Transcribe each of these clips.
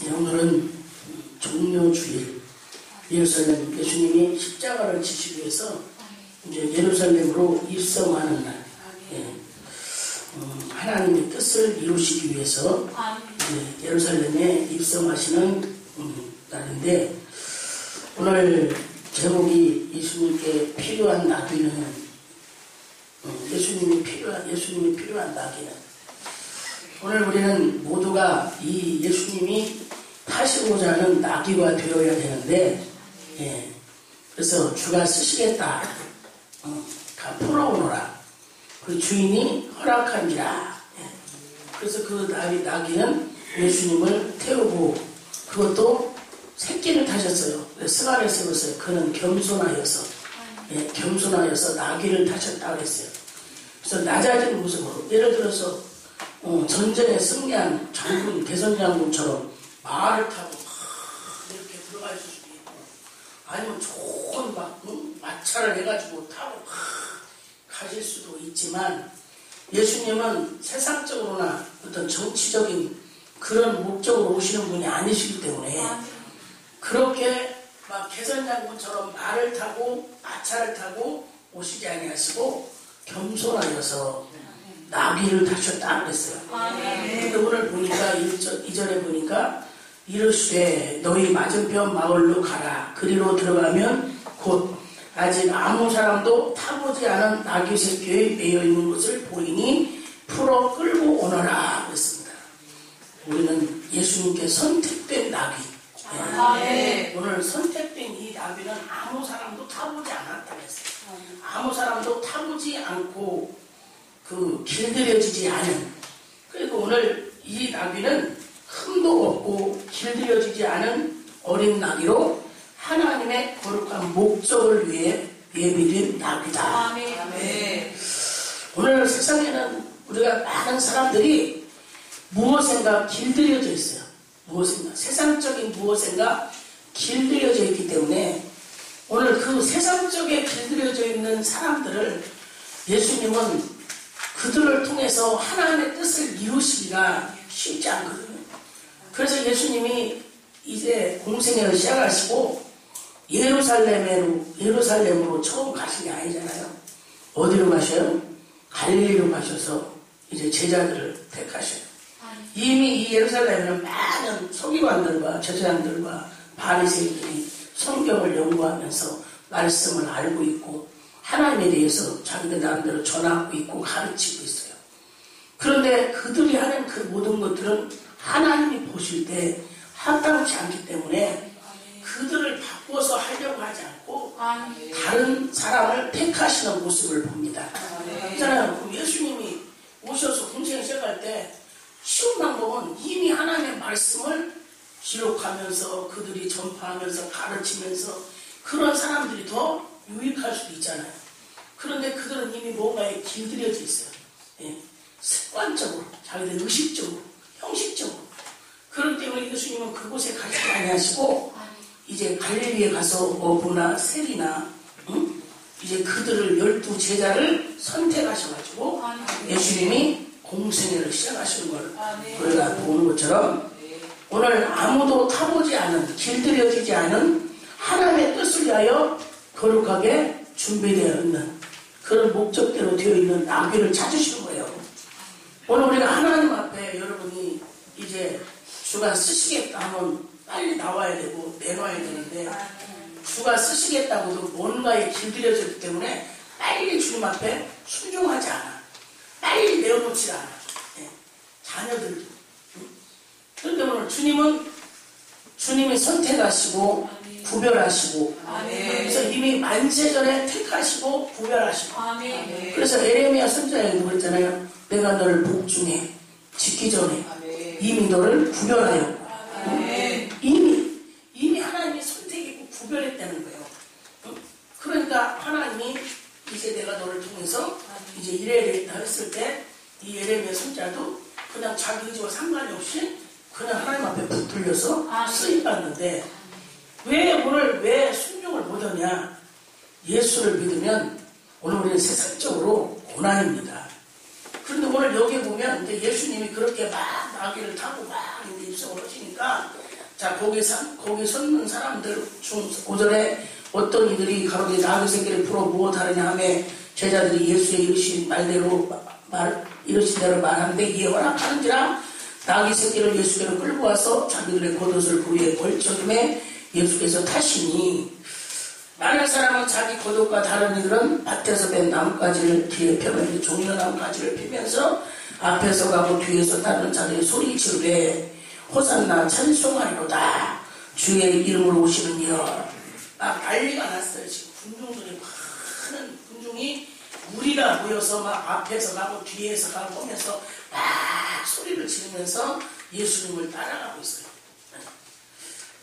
오늘은 종료주일, 예루살렘 예수님이 십자가를 지시기 위해서 이제 예루살렘으로 입성하는 날, 하나님의 뜻을 이루시기 위해서 예루살렘에 입성하시는 날인데, 오늘 제목이 예수님께 필요한 나귀는 예수님이 필요한 나귀는, 오늘 우리는 모두가 이 예수님이 타시고자 하는 나귀가 되어야 되는데, 그래서 주가 쓰시겠다, 가 풀어오너라, 그 주인이 허락한지라. 그래서 그 나귀는 예수님을 태우고, 그것도 새끼를 타셨어요. 승아를 세웠어요. 그는 겸손하여서 나귀를 타셨다고 했어요. 그래서 낮아진 모습으로, 예를 들어서 전쟁에 승리한 장군, 대선장군처럼 말을 타고 이렇게 들어갈 수도 있고, 아니면 좋은 마차를 해가지고 타고 가실 수도 있지만, 예수님은 세상적으로나 어떤 정치적인 그런 목적으로 오시는 분이 아니시기 때문에, 그렇게 막 개선장군처럼 말을 타고 마차를 타고 오시지 아니하시고 겸손하여서 나귀를 타셨다 그랬어요. 근데 오늘 보니까 2절에 보니까 이르시되 너희 맞은편 마을로 가라. 그리로 들어가면 곧 아직 아무 사람도 타보지 않은 나귀 새끼에 매여 있는 것을 보이니 풀어 끌고 오너라 그랬습니다. 우리는 예수님께 선택된 나귀. 오늘 선택된 이 나귀는 아무 사람도 타보지 않았다고 했어요. 아무 사람도 타보지 않고 길들여지지 않은, 그리고 오늘 이 나귀는 흠도 없고 길들여지지 않은 어린 나귀로 하나님의 거룩한 목적을 위해 예비된 나귀다. 오늘 세상에는 우리가 많은 사람들이 무엇인가 길들여져 있어요. 세상적인 무엇인가 길들여져 있기 때문에, 오늘 그 세상적에 길들여져 있는 사람들을 예수님은 그들을 통해서 하나님의 뜻을 이루시기가 쉽지 않거든요. 그래서 예수님이 이제 공생애를 시작하시고 예루살렘으로 처음 가신 게 아니잖아요. 어디로 가셔요? 갈릴리로 가셔서 이제 제자들을 택하셔요. 이미 이 예루살렘에는 많은 서기관들과 제사장들과 바리새인들이 성경을 연구하면서 말씀을 알고 있고, 하나님에 대해서 자기들 나름대로 전하고 있고 가르치고 있어요. 그런데 그들이 하는 그 모든 것들은 하나님이 보실 때 합당치 않기 때문에 그들을 바꿔서 하려고 하지 않고 다른 사람을 택하시는 모습을 봅니다. 있잖아요. 예수님이 오셔서 공생을 시작할 때 쉬운 방법은 이미 하나님의 말씀을 기록하면서 그들이 전파하면서 가르치면서 그런 사람들이 더 유익할 수도 있잖아요. 그런데 그들은 이미 뭔가에 길들여져 있어요. 습관적으로, 자기들 의식적으로, 형식적으로. 그렇기 때문에 예수님은 그곳에 가지 아니하시고 이제 갈릴리에 가서 어부나 세리나 이제 그들을 12 제자를 선택하셔가지고 예수님이 공생애를 시작하시는 걸 우리가 보는 것처럼, 오늘 아무도 타보지 않은, 길들여지지 않은 하나님의 뜻을 위하여 거룩하게 준비되어 있는 그런 목적대로 되어 있는 나귀를 찾으시는 거예요. 오늘 우리가 하나님 앞에, 여러분이 이제 주가 쓰시겠다 하면 빨리 나와야 되고 내놔야 되는데, 주가 쓰시겠다고도 뭔가에 길들여졌기 때문에 빨리 주님 앞에 순종하지 않아. 빨리 내어놓지 않아. 자녀들도. 그런데 오늘 주님이 선택하시고 구별하시고, 그래서 이미 만세전에 택하시고 구별하시고, 그래서 에레미야 선지자에도 그랬잖아요. 내가 너를 복중에 짓기 전에 이미 너를 구별하였고, 이미 하나님이 선택했고 구별했다는 거예요. 그러니까 하나님이 이제 내가 너를 통해서 이제 이래야겠다 했을 때, 이 에레미야 선지자도 그냥 자기 의지와 상관이 없이 그냥 하나님 앞에 붙들려서 쓰임받는데, 왜 순종을 못하냐? 예수를 믿으면 오늘 우리는 세상적으로 고난입니다. 그런데 오늘 여기 보면 이제 예수님이 그렇게 막 나귀를 타고 막 이제 입성을 하시니까, 자, 거기 섰는 사람들 중 5절에 어떤 이들이 가로되 나귀 새끼를 풀어 무엇하느냐 하며 제자들이 예수의 이르신 대로 말하는데 이에 허락하는지라 나귀 새끼를 예수께로 끌고 와서 자기들의 겉옷을 그 위에 걸쳐둠에 예수께서 타시니, 많은 사람은 자기 겉옷과 다른 이들은 밭에서 뺀 나뭇가지를 뒤에 펴면 종이나 나뭇가지를 피면서 앞에서 가고 뒤에서 따르는 자들의 소리 지르되 호산나 찬송하리로다 주의 이름으로 오시는 이여. 막 난리가 났어요. 지금 군중들이, 많은 군중이 무리가 모여서 막 앞에서 가고 뒤에서 가고 하면서 막 소리를 지르면서 예수님을 따라가고 있어요.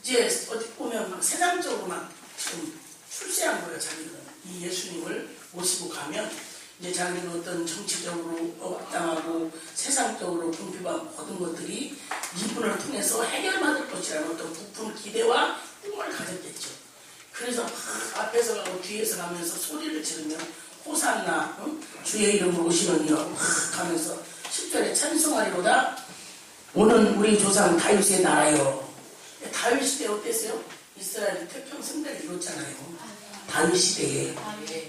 이제 어디 보면 막 세상적으로 막 지금 출세한 거예요. 자기는 이 예수님을 모시고 가면 이제 자기는 어떤 정치적으로 억압당하고 세상적으로 궁핍한 모든 것들이 이분을 통해서 해결받을 것이라는 어떤 부푼 기대와 꿈을 가졌겠죠. 그래서 막 앞에서 가고 뒤에서 가면서 소리를 지르면 호산나 주의 이름으로 오시는 이여 하면서 10절에 찬송하리로다 오는 우리 조상 다윗의 나라여. 다윗 시대 어땠어요? 이스라엘 태평성대를 이뤘잖아요. 다윗 시대에.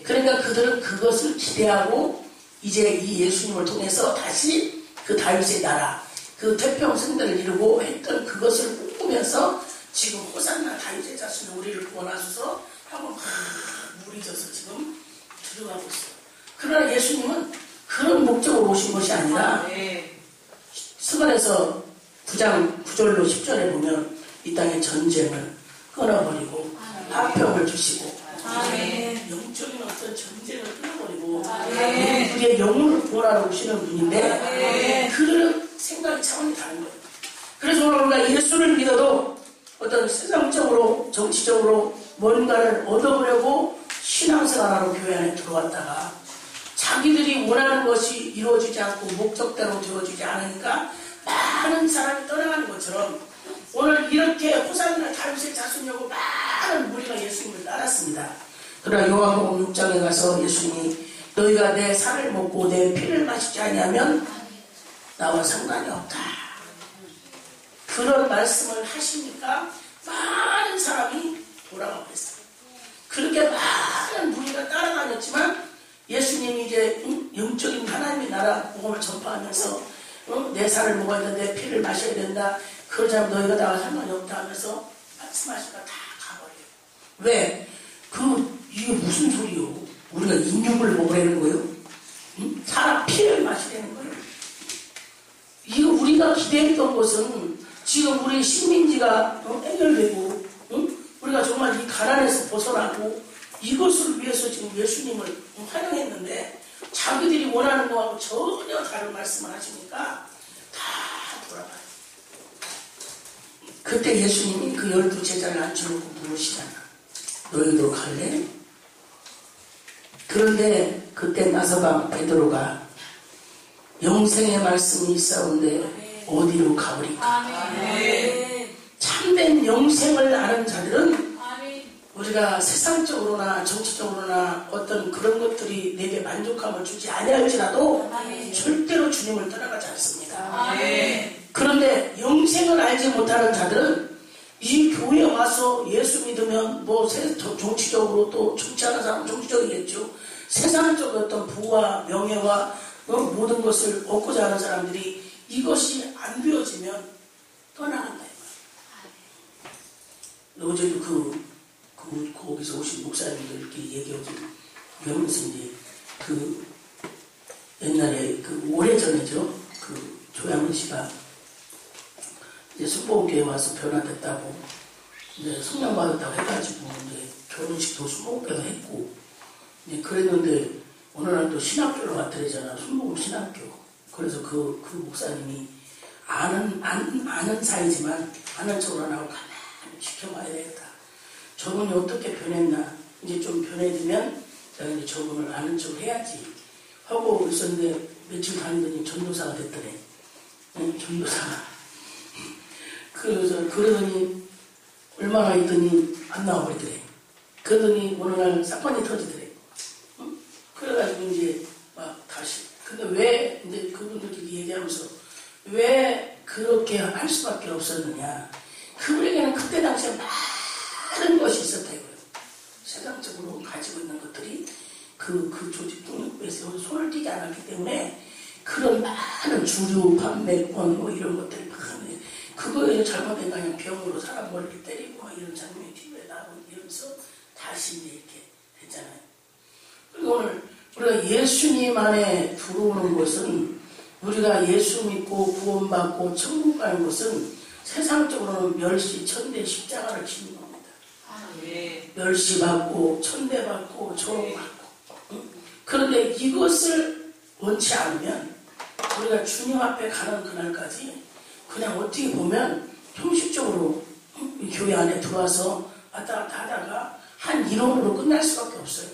그러니까 그들은 그것을 기대하고 이제 이 예수님을 통해서 다시 그 다윗의 나라, 그 태평성대를 이루고 했던 그것을 꿈꾸면서 지금 호산나 다윗의 자손 우리를 구원하소서 하고 막 무리져서 지금 들어가고 있어요. 그러나 예수님은 그런 목적으로 오신 것이 아니라 스가랴서 9장 9절로 10절에 보면 이 땅의 전쟁을 끊어버리고 화평을 주시고 영적인 어떤 전쟁을 끊어버리고 우리의 영혼을 구원하러 오시는 분인데 그런 생각이 차원이 다른 거예요. 그래서 오늘 우리가 예수를 믿어도 어떤 세상적으로 정치적으로 뭔가를 얻어보려고 신앙생활하러 교회 안에 들어왔다가 자기들이 원하는 것이 이루어지지 않고 목적대로 되어지지 않으니까 많은 사람이 떠나가는 것처럼 오늘 이렇게 호산나 다윗의 자손이라고 많은 무리가 예수님을 따랐습니다. 그러나 요한복음 6장에 가서 예수님이 너희가 내 살을 먹고 내 피를 마시지 아니하면 나와 상관이 없다. 그런 말씀을 하시니까 많은 사람이 돌아가고 있어요. 그렇게 많은 무리가 따라다녔지만 예수님이 이제 영적인 하나님의 나라 복음을 전파하면서 내 살을 먹어야 된다, 내 피를 마셔야 된다, 그러지 않으면 너희가 나와 상관이 없다 하면서 말씀하시니까 다 가버려요. 왜? 이게 무슨 소리요? 우리가 인육을 먹으라는 거예요? 응? 사람 피를 마시라는 거예요? 이거 우리가 기대했던 것은 지금 우리 식민지가 해결되고 우리가 정말 이 가난에서 벗어나고 이것을 위해서 지금 예수님을 환영했는데 자기들이 원하는 거하고 전혀 다른 말씀을 하시니까 다 돌아가요. 그때 예수님이 그 12 제자를 앉혀놓고 물으시잖아. 너희도 갈래? 그런데 그때 나서방 베드로가 영생의 말씀이 있사온데 어디로 가버릴까? 참된 영생을 아는 자들은 우리가 세상적으로나 정치적으로나 어떤 그런 것들이 내게 만족감을 주지 아니할지라도 절대로 주님을 떠나가지 않습니다. 그런데 영생을 알지 못하는 자들은 이 교회에 와서 예수 믿으면 뭐 정치적으로 또 좋지 않은 사람은 정치적이겠죠. 세상적 어떤 부와 명예와 모든 것을 얻고자 하는 사람들이 이것이 안 되어지면 떠나간다. 어제도 거기서 오신 목사님들 이렇게 얘기하고 그러면서 이제 옛날에 오래전이죠. 조양은 씨가 이제 순복음교회 와서 변화됐다고 이제 성령 받았다고 해가지고 이제 결혼식도 순복음교회에서 했고 이제 그랬는데 어느 날 또 신학교를 왔더래잖아. 순복음 신학교. 그래서 그 목사님이 아는 사이지만 아는 척을 안 하고 가만히 지켜봐야 되겠다. 저분이 어떻게 변했나 이제 좀 변해지면 제가 이제 저분을 아는 척을 해야지 하고 있었는데 며칠 다니더니 전도사가 됐더래. 전도사가. 그러더니 얼마나 있더니 안 나와버리더래. 그러더니 어느 날 사건이 터지더래. 그래가지고 이제 막 다시. 근데 왜, 근데 그분들끼리 얘기하면서 왜 그렇게 할 수밖에 없었느냐? 그분에게는 그때 당시에 많은 것이 있었다 이거예요. 세상적으로 가지고 있는 것들이 그 조직 등록부에서 손을 띄지 않았기 때문에 그런 많은 주류, 판매권 뭐 이런 것들이 많은데 그거에 잘못된 그냥 병으로 사람 머리를 때리고 막 이런 장면이 TV에 나오고 이러면서 다시 이제 이렇게 됐잖아요. 그리고 오늘 우리가 예수님 안에 들어오는 것은 우리가 예수 믿고 구원받고 천국 가는 것은 세상적으로는 멸시, 천대, 십자가를 지는 겁니다. 멸시받고 천대받고 조롱받고 그런데 이것을 원치 않으면 우리가 주님 앞에 가는 그날까지 그냥 어떻게 보면 형식적으로 교회 안에 들어와서 왔다 갔다 하다가 한 이론으로 끝날 수밖에 없어요.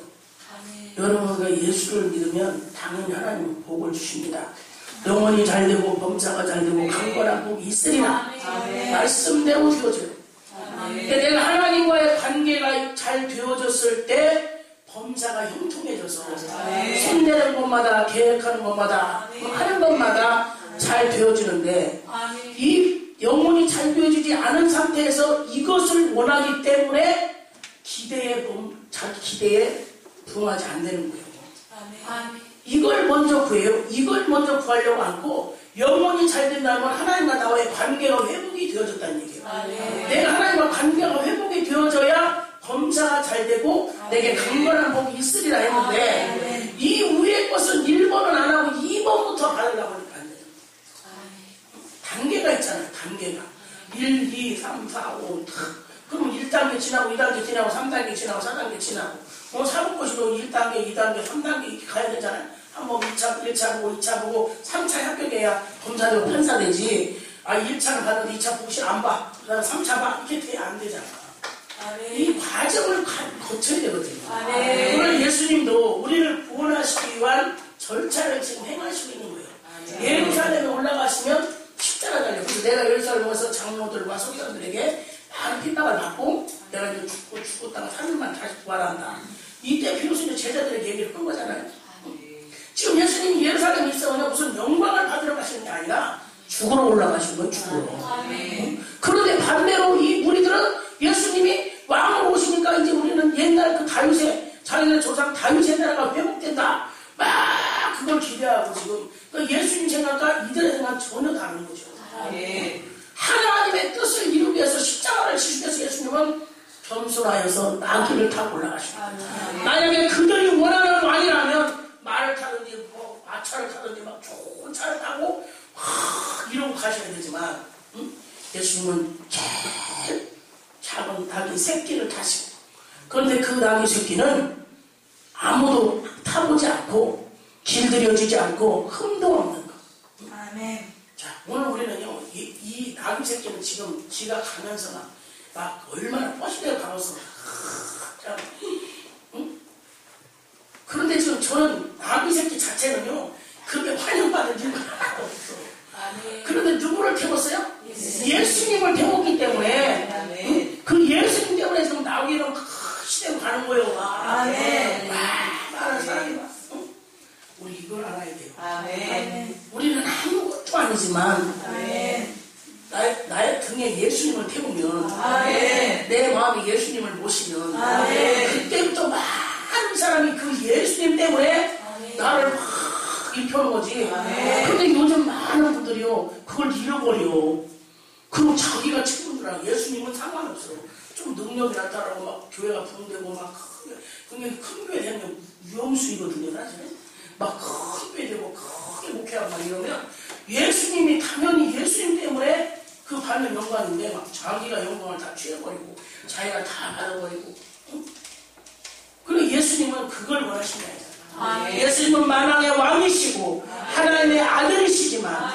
여러분과 예수를 믿으면 당연히 하나님은 복을 주십니다. 영혼이 잘되고 범사가 잘되고 강건한 복이 있으리라. 말씀대로 되어져요. 내가 하나님과의 관계가 잘 되어졌을 때 범사가 형통해져서 손대는 것마다 계획하는 것마다 하는 것마다 잘 되어지는데 이 영혼이 잘 되어지지 않은 상태에서 이것을 원하기 때문에 기대에 부응하지 않는 거예요. 이걸 먼저 구해요. 이걸 먼저 구하려고 하고 영혼이 잘 된다면 하나님과 나와의 관계가 회복이 되어졌다는 얘기예요. 내가 하나님과 관계가 회복이 되어져야 범사가 잘 되고 내게 강건한 복이 있으리라 했는데 이 위의 것은 1번은 안 하고 2번부터 받으려고 하니까 안 돼요. 단계가 있잖아요. 단계가 1, 2, 3, 4, 5 그럼 1단계 지나고 2단계 지나고 3단계 지나고 4단계 지나고 사법고시도 1단계, 2단계, 3단계 이렇게 가야 되잖아요. 한번 1차 보고 2차 보고 3차 합격해야 검사되고 판사 되지. 1차는 봤는데 2차 보고 안 봐. 그 다음에 3차 봐. 이렇게 돼야 안 되잖아. 이 과정을 거쳐야 되거든요. 오늘 예수님도 우리를 구원하시기 위한 절차를 지금 행하시고 있는 거예요. 예루살렘에 올라가시면 십자가 달려. 그래서 내가 예루살렘에 와서 장로들과 서기관들에게 많은 핍박을 받고 내가 이제 죽었다가 3일만 다시 부활한다. 이때 비로소 이제 제자들에게 얘기를 한 거잖아요. 지금 예수님이 예루살렘에 있어 그냥 무슨 영광을 받으러 가시는 게 아니라 죽으러 올라가신 거예요. 죽으러. 그런데 반대로 이 무리들은 예수님이 왕으로 오시니까 이제 우리는 옛날 그 다윗의 자기네 조상 다윗의 나라가 회복된다. 막 그걸 기대하고 지금 그 예수님 생각과 이들의 생각 전혀 다른 거죠. 하나님의 뜻을 이루기 위해서 십자가를 지시기 위해서 예수님은 겸손하여서 나귀를 타고 올라가십니다. 만약에 그들이 원하는 왕이라면 말을 타든지 뭐 마차를 타든지 막 좋은 차를 타고 이러고 가셔야 되지만 예수님은 제일 작은 나귀 새끼를 타시고 그런데 그 나귀 새끼는 아무도 타보지 않고 길들여지지 않고 흠도 없는 것. 자, 오늘 우리는요 이 나귀 새끼는 지금 지가 가면서 막 얼마나 뻗시대고 가면서 그런데 지금 저는 나귀 새끼 자체는요 그렇게 환영받은 일은 하나도 없어. 그런데 누구를 태웠어요? 예수님을 태웠기 때문에 그 예수님 때문에 지금 나귀는 시대로 가는 거예요. 많은 사람이 와. 우리 이걸 알아야 돼요. 우리는 아무것도 아니지만 나의 등에 예수님을 태우면 내 마음에 예수님을 모시면 그때부터 많은 사람이 그 예수님 때문에 나를 막 입혀놓은 거지. 근데 요즘 많은 분들이요 그걸 잃어버려. 그리고 자기가 친구들하고 예수님은 상관없어. 좀 능력이 나타나고 막 교회가 부흥되고 막 굉장히 큰 교회 되면 위험수이거든요 사실. 막 큰 교회 되고 크게 목회하고 막 이러면 예수님이 당연히 예수님 때문에 그 받는 영광인데 막 자기가 영광을 다 취해버리고 자기가 다 받아버리고 그리고 예수님은 그걸 원하시는 게 아니잖아요. 예수님은 만왕의 왕이시고 하나님의 아들이시지만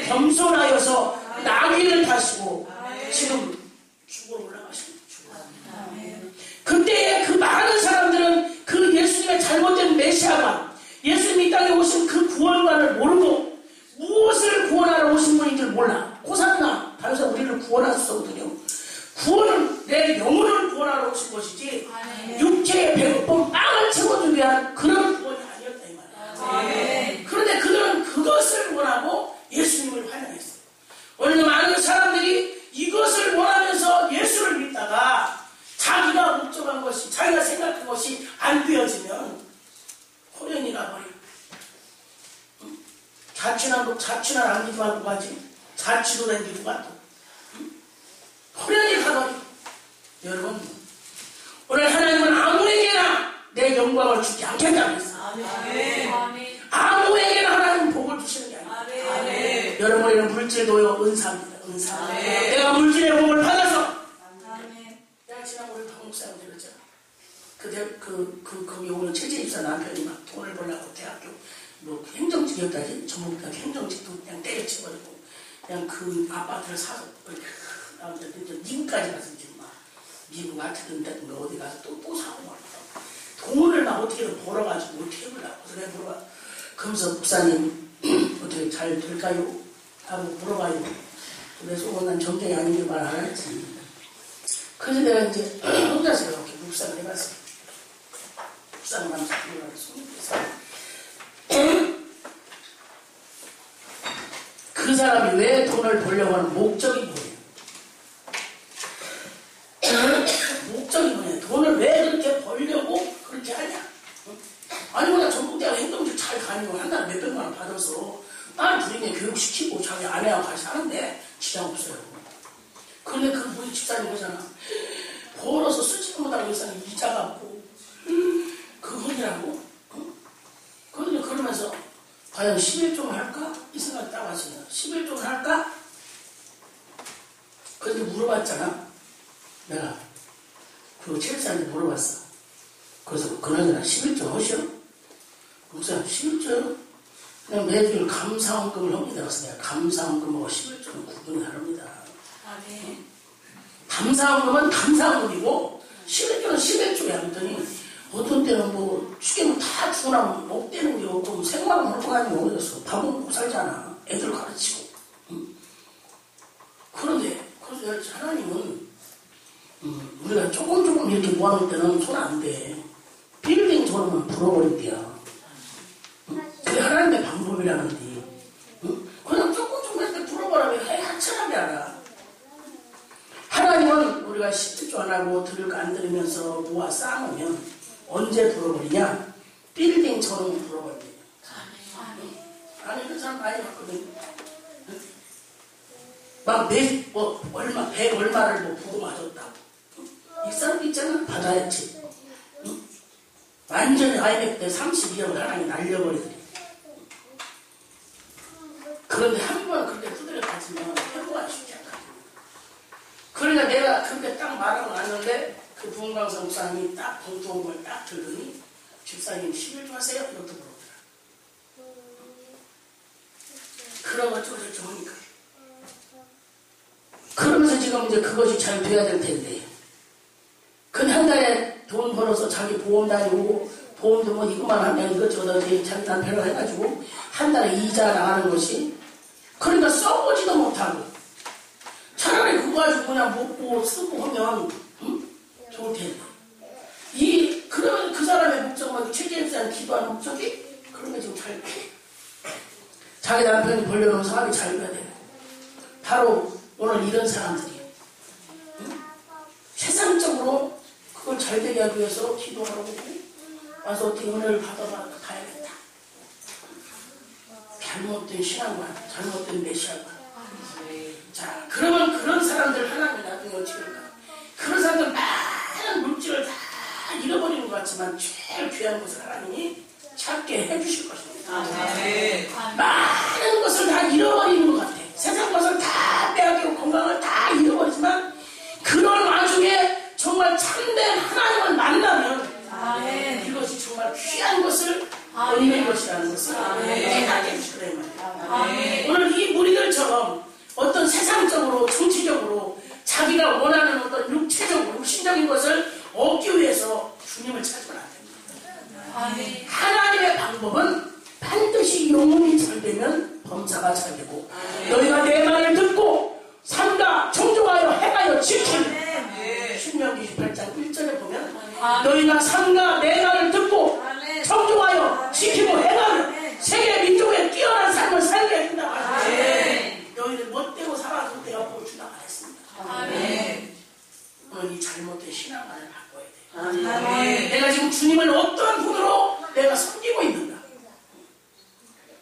겸손하여서 나귀를 타시고 지금 죽으러 올라가십니다. 그때의 그 많은 사람들은 그 예수님의 잘못된 메시아가 예수님이 이 땅에 오신 그 구원관을 모르고 무엇을 구원하러 오신 분인 줄 몰라. 호산나 다윗아 우리를 구원하셨거든요. 구원은 내 영혼을 구원하러 오신 것이지 육체의 배고픔 빵을 채워주기 위한 그런 구원이 아니었다 이 말이야. 그런데 그들은 그것을 원하고 예수님을 환영했어요. 같이 노는데 누가 또 호련히 가버리. 여러분 오늘 하나님은 아무에게나 내 영광을 주지 않겠다고 했어요. 아무에게나 하나님은 복을 주시는 게 아니에요. 여러분에게는 물질도요 은사입니다. 은사. 내가 물질의 복을 받아서 내가 지난번에 박목사님 들었잖아. 거기 오늘 최재입사 남편이 막 돈을 벌려고 대학교 뭐 행정직이었다지 전북대학교 행정직도 그냥 때려치버리고 그냥 그 아파트를 사서 나오는데 미국까지 가서 지금 막 미국 아트든가 어디 가서 또 사고 말이야. 돈을 막 어떻게든 벌어가지고 어떻게 해보려고. 그래서 내가 물어봐. 그러면서 목사님 어떻게 잘 될까요? 하고 물어봐요. 그래서 난 정경이 아닌 게 말 안 했지. 그래서 내가 이제 혼자서 이렇게 묵상을 해봤어요. 묵상을 하면서 그 사람이 왜 돈을 벌려고 하는 목적이 뭐예요? 목적이 뭐냐? 돈을 왜 그렇게 벌려고 그렇게 하냐? 아니, 나 전북대학 행정직 잘 다니고 한 달에 몇백만 원 받아서 딸 둘이네 교육시키고 자기 아내하고 같이 사는데 지장 없어요. 그런데 그 우리 집사님 거잖아. 벌어서 쓰지도 못하고 이상한 이자 갚고 그분이라고. 그런데 그러면서 과연 11종을 할까? 이 생각이 딱 왔어요. 11종을 할까? 그런데 물어봤잖아. 내가 그 책사한테 물어봤어. 그래서 그나저나 11종 하시오? 목사님 11종? 그냥 매주일 감사원금을 합니다. 그래서 내가 감사원금하고 11종은 구분이 다릅니다. 감사원금은 감사원금이고 11종은 11종이야. 그랬더니 어떤 때는 뭐 죽이면 다 주고 나면 못 되는 게 없고 생활은 먹고 다니면 어디였어. 밥은 먹고 살잖아. 애들 가르치고. 그런데 그래서 하나님은 우리가 조금 이렇게 모아놓을 때는 손 안 돼. 빌딩 저러면 불어버린대요. 그게 하나님의 방법이라는데. 그냥 조금 할 때 불어버리면 하찮하게 알아. 하나님은 우리가 11조 안 하고 들을 거 안 들으면서 모아 쌓아놓으면 언제 불어버리냐? 빌딩 저러면 불어버린대요. 아니, 그 사람 많이 봤거든. 막 얼마, 100 얼마를 뭐 부고 맞았다고. 이 사람 있잖아. 받아야지. 완전히 IMF 때 32억을 하나님이 날려버리더니. 그런데 한 번 그렇게 두드려 가지면 회복하기 쉽지 않거든. 그러니까 내가 그렇게 딱 말하고 났는데 그 부흥강사 목사님이 딱 봉투한 걸 딱 들더니 집사님 11조 하세요? 이것도 물어보더라. 그런 거 저저저 하니까. 그러면서 지금 이제 그것이 잘 돼야 될 텐데. 근데 한 달에 돈 벌어서 자기 보험 다니고 보험도 뭐 이것만 하면 이것저것 자기 남편을 해가지고 한 달에 이자 나가는 것이 그러니까 써보지도 못하고 차라리 그거 가지고 그냥 먹고 쓰고 하면 좋을 텐데 그러면 그 사람의 목적은 최재임사는 기도하는 목적이 그런 게 지금 잘 자기 남편이 벌려놓은 사람이 잘 돼야 되고 바로 오늘 이런 사람들이 세상적으로 그걸 잘 되게 하기 위해서 기도하러 오고 와서 어떻게 은혜를 받아봐 가야겠다. 잘못된 신앙관, 잘못된 메시아관. 자, 그러면 그런 사람들 하나님 나중에 어떻게 할까? 그런 사람들 많은 물질을 다 잃어버리는 것 같지만 제일 귀한 것을 하나님이 찾게 해주실 것입니다. 많은 것을 다 잃어버리는 것 같아. 세상 것을 다 빼앗기고 건강을 다 잃어버리지만 그런 와중에 정말 참된 하나님을 만나면 이것이 정말 귀한 것을 얻는 것이라는 것을 깨닫게 해주시라 이 말이에요. 오늘 이 무리들처럼 어떤 세상적으로 정치적으로 자기가 원하는 어떤 육체적으로 육신적인 것을 얻기 위해서 주님을 찾으면 안 됩니다. 하나님의 방법은 반드시 영혼이 잘 되면 범사가 잘 되고 너희가 내 말을 듣고 삼가 정종하여 행하여 지키는 신명기 28장 1절에 보면 너희가 삼가 내 말을 듣고 정종하여 지키고 행하면 세계 민족의 뛰어난 삶을 살게 해준다. 너희들 못되고 살아도 내가 보여준다 말했습니다. 오늘 이 잘못된 신앙만을 바꿔야 돼. 내가 지금 주님을 어떠한 분으로 내가 섬기고 있는가.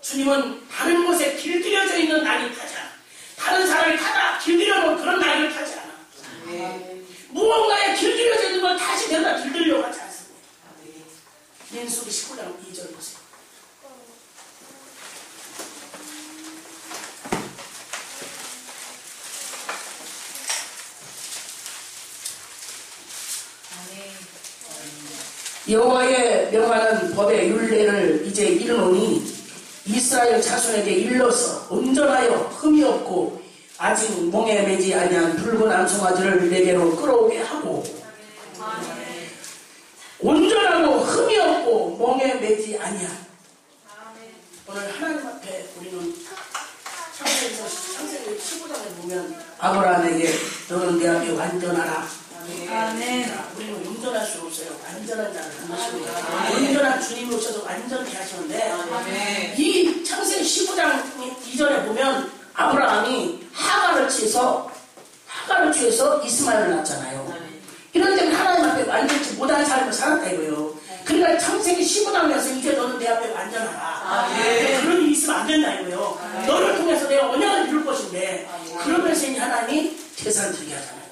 주님은 다른 곳에 길들여져 있는 나니까자 다른 사람이 타다 길들여놓은 그런 나이를 타지 않아. 무언가에 길들여져 있는 걸 다시 내가 길들이려고 하지 않습니다. 민수기 19장 2절 보세요. 여호와의 명하는 법의 율례를 이제 이르노니 이스라엘 자손에게 일러서 온전하여 흠이 없고 아직 몽에 매지 아니한 붉은 암송아지를 내게로 끌어오게 하고 온전하고 흠이 없고 몽에 매지 아니한. 오늘 하나님 앞에 우리는 창세기 15장에 보면 아브라함에게 너는 내 앞에 완전하라. 자, 우리는 온전할 수 없어요. 완전한 자를 만나십니다. 온전한 주님을 오셔서 완전히 하시는데 이 창세기 15장 이전에 보면 아브라함이 하가를 취해서 이스마엘을 낳았잖아요. 이런 때문에 하나님 앞에 완전치 못한 삶을 살았다 이거예요. 그러니까 창세기 15장에서 이제 너는 내 앞에 완전하라. 그런 일이 있으면 안 된다 이거예요. 너를 통해서 내가 언약을 이룰 것인데 그러면서 이제 하나님이 제사를 드리게 하잖아요.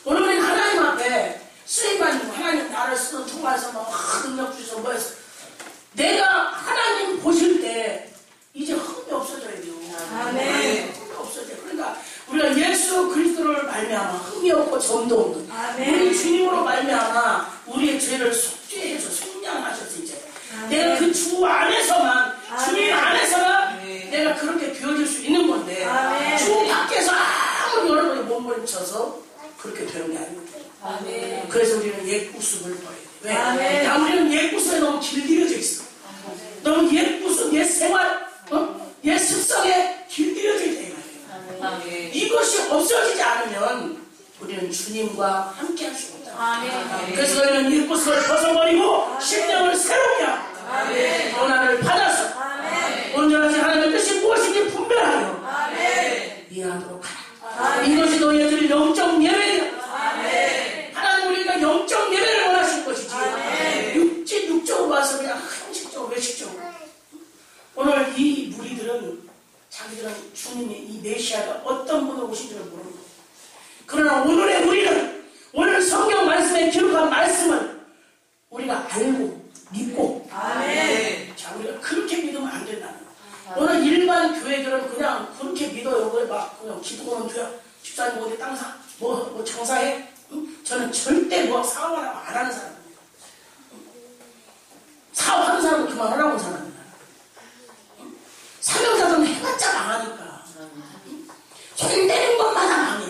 오늘 우리는 하나님 앞에 쓰임받는 하나님 나를 쓰는 통화에서 막 능력 주셔서 뭐 해서 내가 하나님 보실 때 이제 흠이 없어져야 돼요. 흠이 없어져요. 그러니까 우리가 예수 그리스도를 말미암아 흠이 없고 점도 없는 우리 주님으로 말미암아 우리의 죄를 속죄해서 속량하셔서 이제 내가 그 주 안에서만 주님 안에서만 내가 그렇게 비워질 수 있는 건데 주 밖에서 아무리 여러분이 몸부림쳐서 그렇게 되는 게 아닙니다. 그래서 우리는 옛 구습을 버려야 돼. 왜? 우리는 옛 구습에 너무 길들여져 있어. 너무 옛 구습, 옛 생활, 옛 습성에 길들여져 있다. 이것이 없어지지 않으면 우리는 주님과 함께 할 수가 없다. 그래서 너희는 옛 구습을 벗어버리고 심령을 새롭게 하고 변화를 받아서 온전하신 하나님의 뜻이 무엇인지 분별하여 이해하도록 하라. 이것이 너희들이 영적 예배다. 하나님 우리가 영적 예배를 원하실 것이지 육적으로 와서 그냥 형식적으로 외식적으로. 오늘 이 무리들은 자기들은 주님의 이 메시아가 어떤 분으로 오신지를 모르는 거예요. 그러나 오늘의 우리는 오늘 성경 말씀에 기록한 말씀을 우리가 알고 믿고 자 우리가 그렇게 믿으면 안 된다는 거예요. 오늘 일반 교회들은 그냥 그렇게 믿어요. 막 그냥 기도하면 돼요. 집사님 어디 땅 사? 뭐 장사해? 저는 절대 뭐 사업하라고 안 하는 사람입니다. 사업하는 사람은 그만하라고 사람입니다. 사명자들은 해봤자 망하니까. 손 내는 것마다 망해.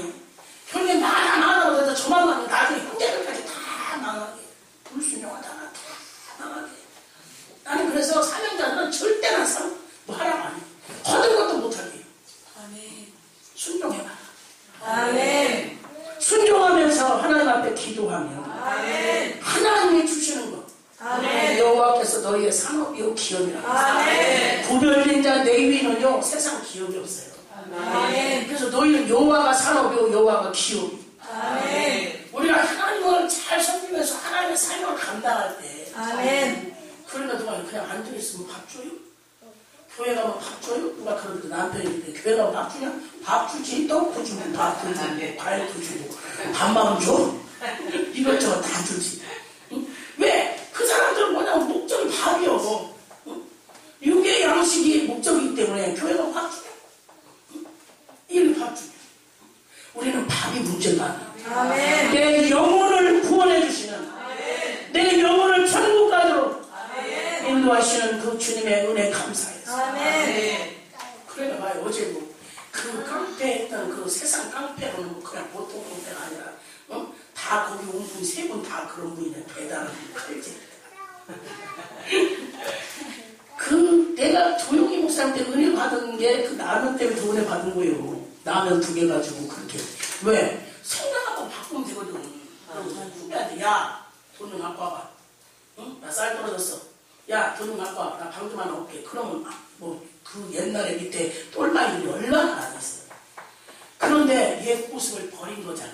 형님 망하다고 해서 저만 망해. 나중에 형제들까지 다 망하게. 불순종하다가 다 망하게. 나는 그래서 사명자들은 절대 난 뭐 하라고 안 해. 허들 것도 못하게 해요. 순종해봐. 순종하면서 하나님 앞에 기도하며 하나님이 주시는 것 여호와께서 너희의 산업이요 기업이라. 구별된 자 레위인은요 세상 기업이 없어요. 그래서 너희는 여호와가 산업이요 여호와가 기업이. 우리가 하나님을 잘 섬기면서 하나님의 삶을 감당할 때 그러니까 누가 그냥 앉아 있으면 밥 줘요? 교회 가면 밥 줘요? 누가 그러는데 남편인데 교회 가면 밥 주냐? 밥 주지. 떡도 주고 밥도 주고 과일도 주고 밥만 줘? 이것저것 다 주지. 왜? 그 사람들은 뭐냐면 목적이 밥이요. 육의 양식이 목적이기 때문에 교회 가면 밥 주냐? 이렇게 밥 주냐? 우리는 밥이 문제가 아니야. 내 영혼을 구원해 주시는 내 영혼을 천국 가도록 인도하시는 그 주님의 은혜 감사해요. 그러니까 봐요. 어제 뭐 그 깡패했던 그 세상 깡패로는 뭐 그냥 보통 깡패가 아니라 다 거기 온 분 세 분 다 그런 분이네. 대단한 칼질. 그 내가 조용히 목사님한테 은혜 받은 게 그 라면 때문에 그 은혜 받은 거예요. 라면 2개 가지고 그렇게. 왜? 생각 한번 바꾸면 되거든. 후배한테 야 돈 좀 갖고 와봐. 나 쌀 떨어졌어. 야 돈 좀 갖고 와. 나 방금 하나 올게. 그러면 뭐 그 옛날에 밑에 똘마이들이 얼마나 많았어요. 그런데 옛 모습을 버린 거잖아.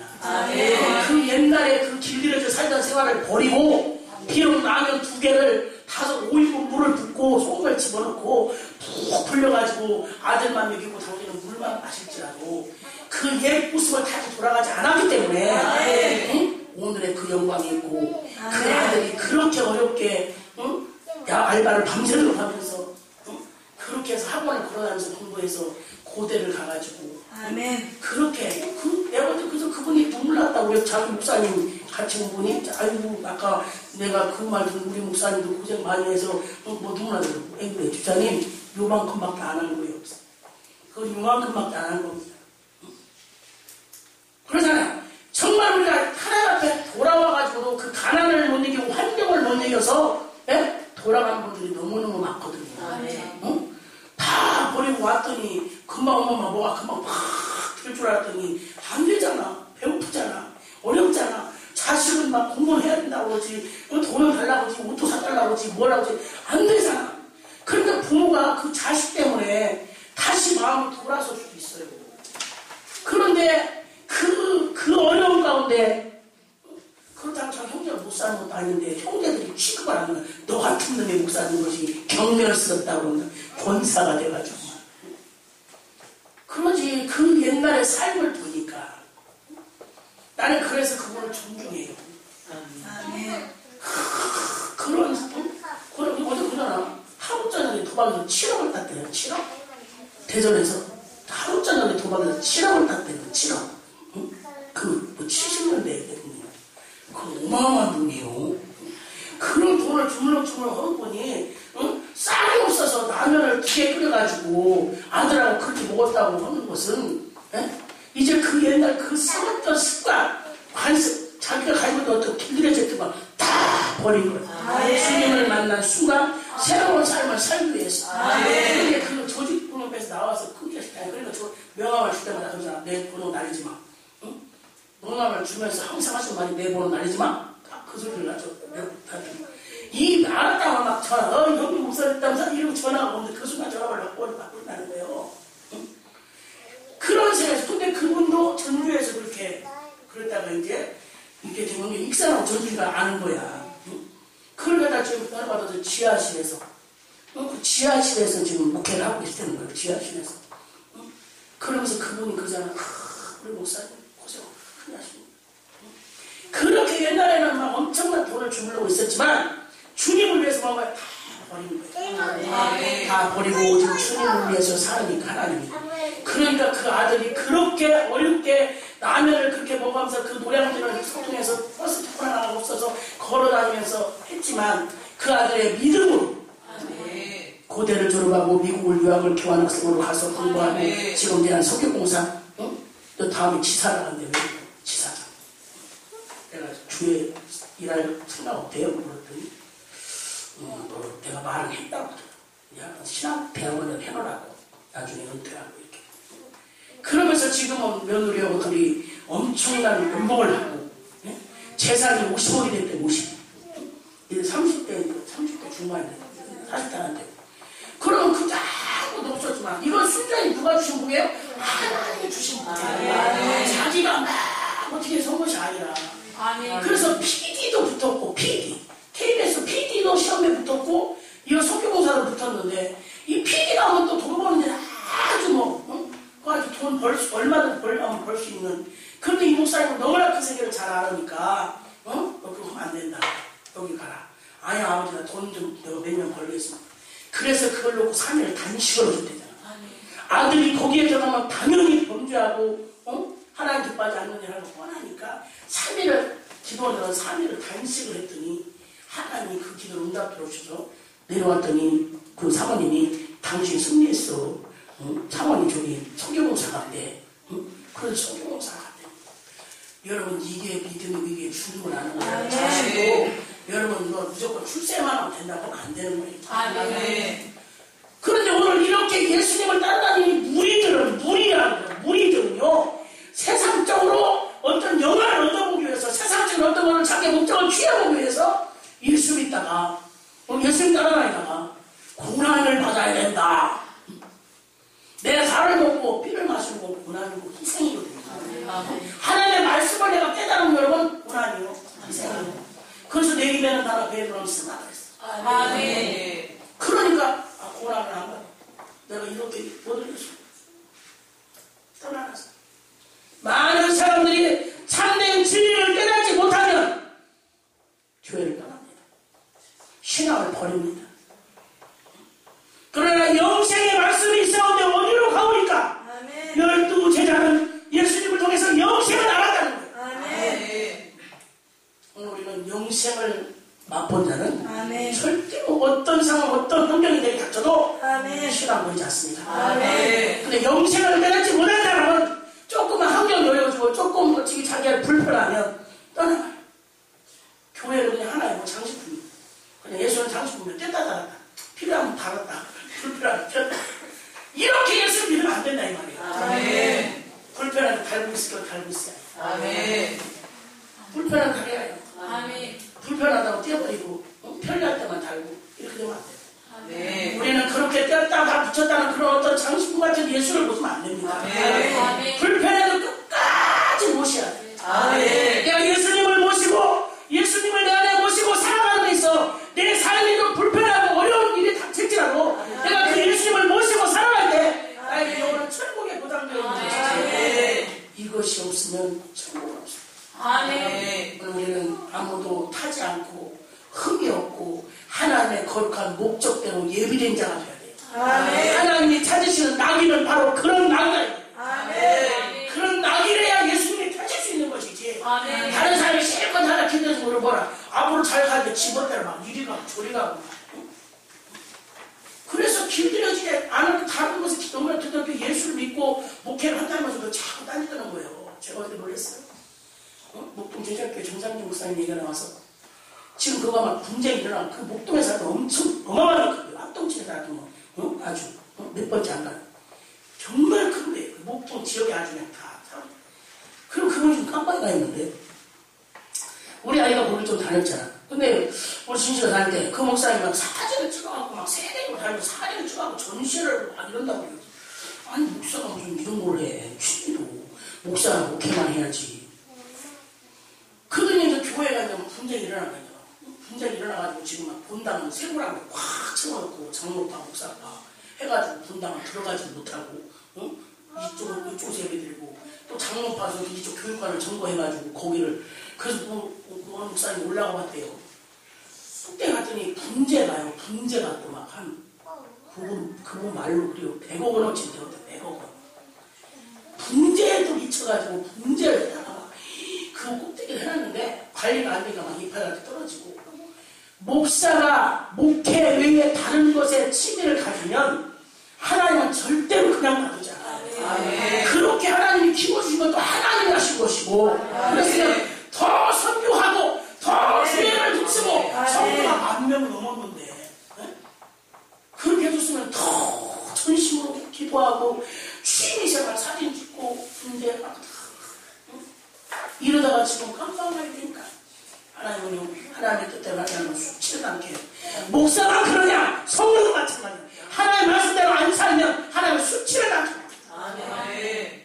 그 옛날에 그 길들여져 살던 생활을 버리고 비록 라면 2개를 5인분 물을 붓고 소금을 집어넣고 푹 불려가지고 아들만 먹이고 당기는 물 물만 마실지라도 그 옛 모습을 다시 돌아가지 않았기 때문에 응? 오늘의 그 영광이 있고 그 아들이 그렇게 어렵게 응? 알바를 밤새도록 하면서 응? 그렇게 해서 학원을 걸어다니면서 공부해서 고대를 가가지고 그렇게 내가 그래서 그분이 눈물 났다고 우리 자기 목사님 같이 온 분이 아이고 아까 내가 그 말 듣는 우리 목사님도 고생 많이 해서 뭐 눈물 나더라고. 그래 주장님 요만큼밖에 안 하는 거예요. 그건 요만큼밖에 안 하는 겁니다. 그러잖아요. 정말 우리가 하나님 앞에 돌아와가지고도 그 가난을 못 이기고 환경을 못 이겨서 돌아간 분들이 너무너무 많거든요. 응? 다 버리고 왔더니 금방 엄마가 뭐가 금방 팍 될 줄 알았더니 안 되잖아. 배고프잖아. 어렵잖아. 자식은 막 공부를 해야 된다고 그러지. 돈을 달라고 그러지. 옷도 사달라고 그러지. 뭐라고 그러지. 안 되잖아. 그러니까 부모가 그 자식 때문에 다시 마음을 돌아설 수도 있어요. 그런데 그 어려운 가운데 그렇다고 저 형제가 못 사는 것도 아닌데 형제들이 취급을 안 하면 너 같은 놈의 못 사는 것이 경멸을 썼다고 그러면 권사가 돼가지고 그러지. 그 옛날의 삶을 보니까 나는 그래서 그분을 존중해요. 그런 어제 그러잖아. 하루 저녁에 도박에서 7억을 땄대요. 7억? 대전에서 하루 저녁에 도박에서 7억을 땄대요. 7억. 응? 그 70년대에 되거든요. 그 어마어마한 돈이에요. 그런 돈을 주물럭주물럭 하는 분이 쌀이 없어서 라면을 2개 끓여가지고 아들하고 그렇게 먹었다고 하는 것은 이제 그 옛날 그 썩었던 습관 관습 자기가 가지고 있던 어떤 길들의 제트만 다 버린 거예요. 주님을 만난 순간 새로운 삶을 살기 위해서. 그런데 그 조직분업에서 나와서 크게 그러니까 저 명함을 줄 때마다 그러잖아. 내 번호 날리지 마. 응? 명함을 주면서 항상 하시는 말이 내 번호 날리지 마. 그 소리를 하죠. 이 알았다가 막 전화 여기 목사님 때문에 이러고 전화가 오는데 그 순간 전화를 받고 바꾼다는 거예요. 응? 그런 생각에서 근데 그분도 전주에서 그렇게 그랬다가 이제 이렇게 되면 익산하고 전주가 아는 거야. 응? 그걸 갖다 지금 받아서 지하실에서 그 지하실에서 지금 목회를 하고 계시다는 거예요. 지하실에서. 응? 그러면서 그분이 그잖아. 우리 목사님 고생 많이 하십니다. 그렇게 옛날에는 막 엄청난 돈을 주물르고 있었지만 주님을 위해서 뭔가 다 버린 거예요. 다 버리고 지금 주님을 위해서 살으니까 하나님이. 그러니까 그 아들이 그렇게 어렵게 라면을 그렇게 먹으면서 그 노량진을 소통해서 버스 타고 하나가 없어서 걸어다니면서 했지만 그 아들의 믿음으로 고대를 졸업하고 미국을 유학을 교환학생으로 가서 공부하고 지금 대한 석유공사 또 다음에 지사를 한대. 왜 지사장. 내가 주에 일할 생각 없대요. 그랬더니 내가 말을 했다고 그래요. 신학 대학원을 해놓으라고 나중에 은퇴하고 이렇게. 그러면서 지금은 며느리하고 둘이 엄청난 연봉을 하고 재산이 50억이 됐대. 50. 이제 30대 중반인데 40대한테. 그러면 그 아무도 없었지만 이건 순전히 누가 주신 분이에요? 하나님이 주신 분이에요. 자기가 막 어떻게 선 것이 아니라. 그래서 PD도 붙었고 KBS PD도 시험에 붙었고 이거 석유공사도 붙었는데 이 PD가 하면 또 돈 버는 데는 아주 아주 돈 얼마든 벌려면 벌 수 있는. 그런데 이 목사님은 너무나 그 세계를 잘 알으니까 너 그거 하면 안 된다. 여기 가라. 아니 아버지가 돈 좀 내가 몇 년 벌겠습니다. 그래서 그걸 놓고 3일 단식을 해줬대잖아. 아들이 거기에 들어가면 당연히 범죄하고 하나님 기뻐하지 않는 일을 하고 뻔하니까 3일을 기도하다가 3일을 단식을 했더니 하나님이 그 기도를 응답 들어주셔서 내려왔더니 그 사모님이 당신 승리했어. 사모님 저기 석유공사 갔대. 그래서 석유공사 갔대. 여러분 이게 믿음이 이게 주님을 아는 거예요. 자식도 여러분 이거 무조건 출세만 하면 된다고 안 되는 거예요. 그런데 오늘 이렇게 예수님을 따라다니는 무리들은요 세상적으로 어떤 영화를 얻어보기 위해서 세상적인 어떤 거를 자기 목적을 취해보기 위해서 예수 믿다가 예수님 따라다니다가 고난을 받아야 된다. 내가 살을 먹고 피를 마시는 건 고난이고 희생이거든요. 하나님의 말씀을 내가 깨달은 여러분 고난이요 희생이요. 그래서 내 입에는 나라 배에 들어가면 쓰나 그랬어. 그러니까 고난을 안 받아. 내가 이렇게 못 이겼어. 영생을 맛본 자는 아멘. 절대로 어떤 상황, 어떤 환경이 내게 닥쳐도 아멘. 시간 보이지 않습니다. 아멘. 근데 영생을 깨닫지 못한 사람은 조금만 환경 놓여주고 조금 어떻게 자기가 불편하면 떠나가요. 교회는 그냥 하나의 뭐 장식품. 그냥 예수는 장식품을 뗐다 달았다. 필요하면 달았다. 불편하면 폈다. 이렇게 예수를 믿으면 안 된다 이 말이에요. 아멘. 불편하게 달고 있을 거 달고 있어야 해요. 아멘. 불편한 거 해야 해요. 아멘. 불편하다고 떼어버리고 편리할 때만 달고 이렇게 되면 안 돼요. 아멘. 우리는 그렇게 떼었다가 붙였다는 그런 어떤 장식품 같은 예수를 보시면 안 됩니다. 아멘. 불편해도 끝까지 모셔야 돼요. 아멘. 내가 예수님을 모시고 예수님을 내 안에 모시고 살아가는 데 있어 내 삶이 좀 불편하고 어려운 일이 닥칠지라도 내가 그 예수님을 모시고 살아갈 때 나에게 영원한 천국에 보장되어 있는 것이지 이것이 없으면 천국은 없습니다. 아멘. 우리는 아무도 타지 않고 흠이 없고 하나님의 거룩한 목적대로 예비된 자가 되어야 돼요. 아멘. 하나님이 찾으시는 낙이는 바로 그런 낙이에요. 아멘. 그런 낙이래야 예수님이 펴질 수 있는 것이지. 아멘. 다른 사람이 실컷 하나 기대서 물어보라. 앞으로 잘 가는데 집어대라 막 이리 가고 저리 가고. 그래서 길들여지게 않은 다른 것을 너무나 듣던 예수를 믿고 목회를 한다면서도 자꾸 딴짓하는 거예요. 제가 어디 놀랐어요. 목동 제자교회 정상진 목사님 얘기가 나와서 지금 그거 막 분쟁이 일어나고 그 목동에서 엄청 어마어마하게 크고요. 앞동집에서 아주 아주 몇 번째 안 가요. 정말 큰데 그 목동 지역에 아주 그냥 다 그럼 그건 좀 깜빡이가 있는데 우리 아이가 거기 좀 다녔잖아. 근데 우리 진실을 다닐 때 그 목사님이 막 사진을 찍어갖고 막 세대로 다니고 사진을 찍어갖고 전시를 막 이런다고 그래요. 아니 목사가 무슨 이런 걸 해. 취미도 목사는 목회만 해야지. 그러더니 이제 교회가 이제 분쟁이 일어난 거예요. 분쟁이 일어나가지고 지금 막 본당은 세고랑을 꽉 채워놓고 장로파 목사파 해가지고 본당을 들어가지 못하고 이쪽에서 예배 드리고 또 장로파에서 이쪽 교육관을 점거해가지고 거기를 그래서 어느 목사님이 올라가 봤대요. 그때 갔더니 분재가요. 분재가 또 막 한 그분 말로 그리고 100억 원어치 되었대. 100억 원. 분재에도 미쳐가지고 분재를 해다가 그 꼭대기를 해놨는데 관리가 안 되니까 막 이파리한테 떨어지고 목사가 목회 외에 다른 것에 취미를 가지면 하나님은 절대로 그냥 놔두지 않아요. 그렇게 하나님이 키워주신 것도 하나님이 하신 것이고 그래서 더 선교하고 더 교회를 붙이고 성도가 10,000명 넘었는데 그렇게 해줬으면 더 전심으로 기도하고 취미생활 사진 찍고 근데 이러다가 지금 깜짝 놀라니까 하나님은 하나님의 뜻대로 하지 않으면 숙치를 않게 해요. 목사가 그러냐 성도도 마찬가지야. 하나님의 말씀대로 안 살면 하나님은 숙치를 않게 해요. 아멘.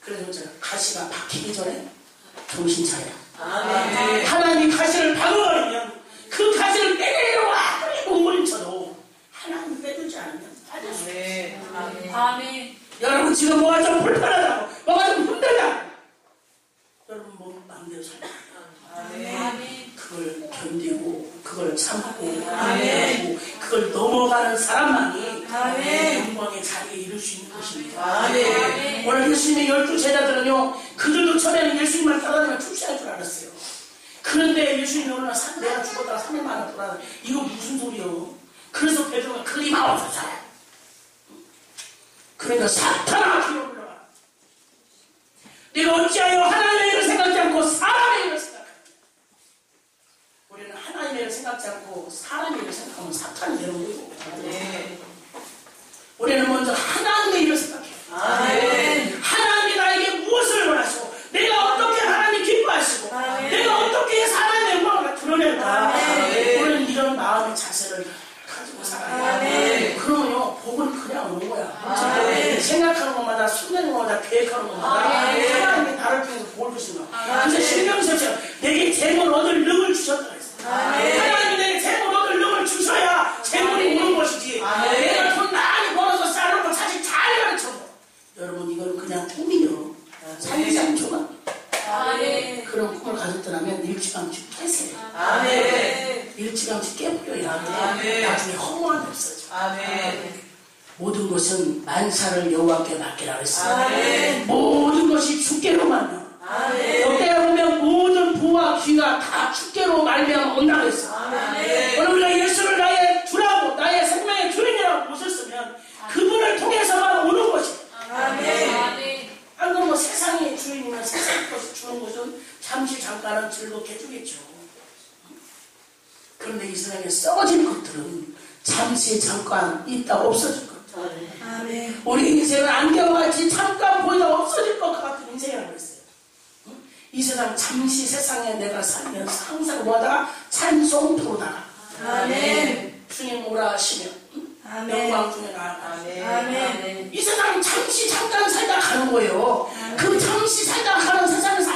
그래서 제가 가시가 박히기 전에 정신 차려. 아멘. 하나님이 가시를 박아버리면 그 가시를 빼내려고 아무리 몸부림쳐도 하나님이 빼주지 않으면 빠질 수 있어요. 아멘. 아멘. 여러분 지금 뭐가 좀 불편하다고 뭐가 좀 힘들다 여러분 뭐 마음대로 살아요. 아멘. 그걸 견디고 그걸 참고 아멘. 그걸 넘어가는 사람만이 아멘. 영광의 자리에 이룰 수 있는 것입니다. 아멘. 오늘 예수님의 12 제자들은요 그들도 처음에는 예수님만 따라다니면 출세할 줄 알았어요. 그런데 예수님이 어느 날 내가 죽었다가 3일 만에 돌아가 이거 무슨 소리요? 그래서 베드로가 그리 마옵소서. 그러니까 사탄아 기어 올라가. 내가 어찌하여 하나님의 일을 생각지 않고 사람의 일을 생각하냐. 우리는 하나님의 일을 생각지 않고 사람의 일을 생각하면 사탄이 되는 거예요. 네. 우리는 먼저 하나님의 일을 생각해요. 아멘. 하나님이 나에게 무엇을 원하시고 내가 어떻게 하나님 기뻐하시고 아멘. 내가 어떻게 해서 하나님의 영광을 드러낼까. 아멘. 우리는 이런 마음의 자세를 가지고 살아야 돼요. 그러면요 복은 그냥 오는 거야. 아멘. 생각하는 것마다 숨는 것마다 계획하는 것마다 아멘. 하나님이 나를 통해서 복을 주시는 거야. 그래서 신명서처럼 내게 재물 얻을 능을 주셨다 했어. 아멘. 하나님이 내게 재물 얻을 능을 주셔야 재물이 오는 것이지. 아멘. 내가 돈 많이 벌어서 쌓아놓고 사실 잘 가르쳐줘. 여러분 이건 그냥 꿈이요. 산산조각. 아멘. 그런 꿈을 가졌더라면 일찌감치 깨세요. 아멘. 일찌감치 깨버려야 아멘. 돼. 나중에 허무한 데 없어져. 아멘. 모든 것은 만사를 여호와께 맡기라 그랬어요. 아멘. 모든 것이 주께로만. 아멘. 역대하 보면 모든 부와 귀가 다 잠시 잠깐은 즐겁게 해주겠죠. 그런데 이 세상에 썩어질 것들은 잠시 잠깐 있다 없어질 것. 아멘. 우리 인생은 안개와같이 잠깐 보이다 없어질 것 같은 인생이라고 했어요. 이 세상 잠시 세상에 내가 살면서 항상 뭐하다가 찬송 부르다가 아멘. 주님 오라 하시며 아멘. 영광 중에 나아가. 아멘. 이 세상 잠시 잠깐 살다 가는 거예요. 그 잠시 살다 가는 세상에서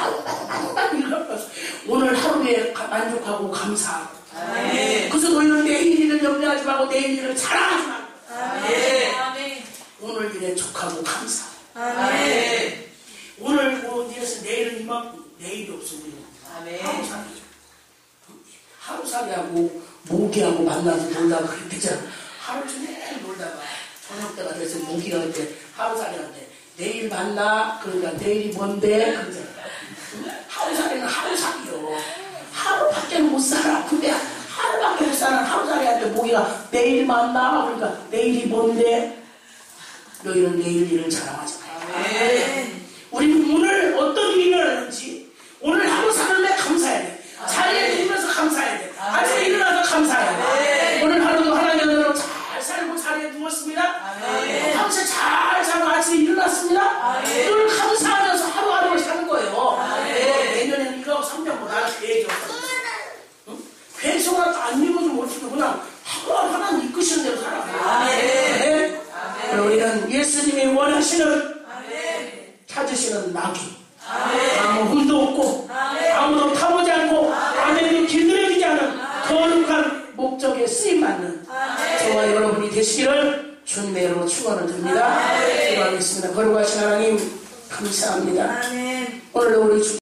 오늘 하루에 만족하고 감사하고. 아멘. 그래서 너희는 내일 일을 염려하지 말고 내일 일을 자랑하지 말고. 아멘. 오늘 일에 족하고 감사하고. 아멘. 오늘 뭐 일에서 내일은 이만큼 내일이 없어 우리는. 아멘. 하루살이죠. 하루살이하고 모기하고 만나서 놀다가 그렇게 되잖아. 하루 종일 놀다가 저녁 때가 돼서 모기가 그때 하루살이한테 내일 만나. 그러니까 내일이 뭔데? 그러잖아. 하루살이는 하루살이요. 하루밖에 못 살아. 근데 하루밖에 못 사는 하루살이한테 모기가 내일 만나. 그러니까 내일이 뭔데? 너희는 내일 일을 자랑하지 마요. 아멘. 우리는 오늘 어떤 일이 일어나는지 오늘 하루 사는데 감사해야 돼. 자리에 누우면서 감사해야 돼. 아침에 일어나서 감사해야 돼. 오늘 하루도 하나님의 은혜로 잘 살고 자리에 누웠습니다. 밤새 잘 자고 아침에 일어났습니다. 늘 감사하면서 하루하루를 사는 거예요. 내년에는 1억 3년보다 계획이 없어요. 계획서가 안 읽어도 못해도 그냥 하루하루 하나님 이끄시는 대로 살아가요. 그럼 우리는 예수님이 원하시는 찾으시는 낙이 아무 흠도 없고 아무도 타보지 않고 아무에도 길들여지지 않은 거룩한 목적에 쓰임받는 저와 여러분이 되시기를 주님의 이름으로 축원을 드립니다. 기도하겠습니다. 거룩하신 하나님 감사합니다. 오늘도 우리 주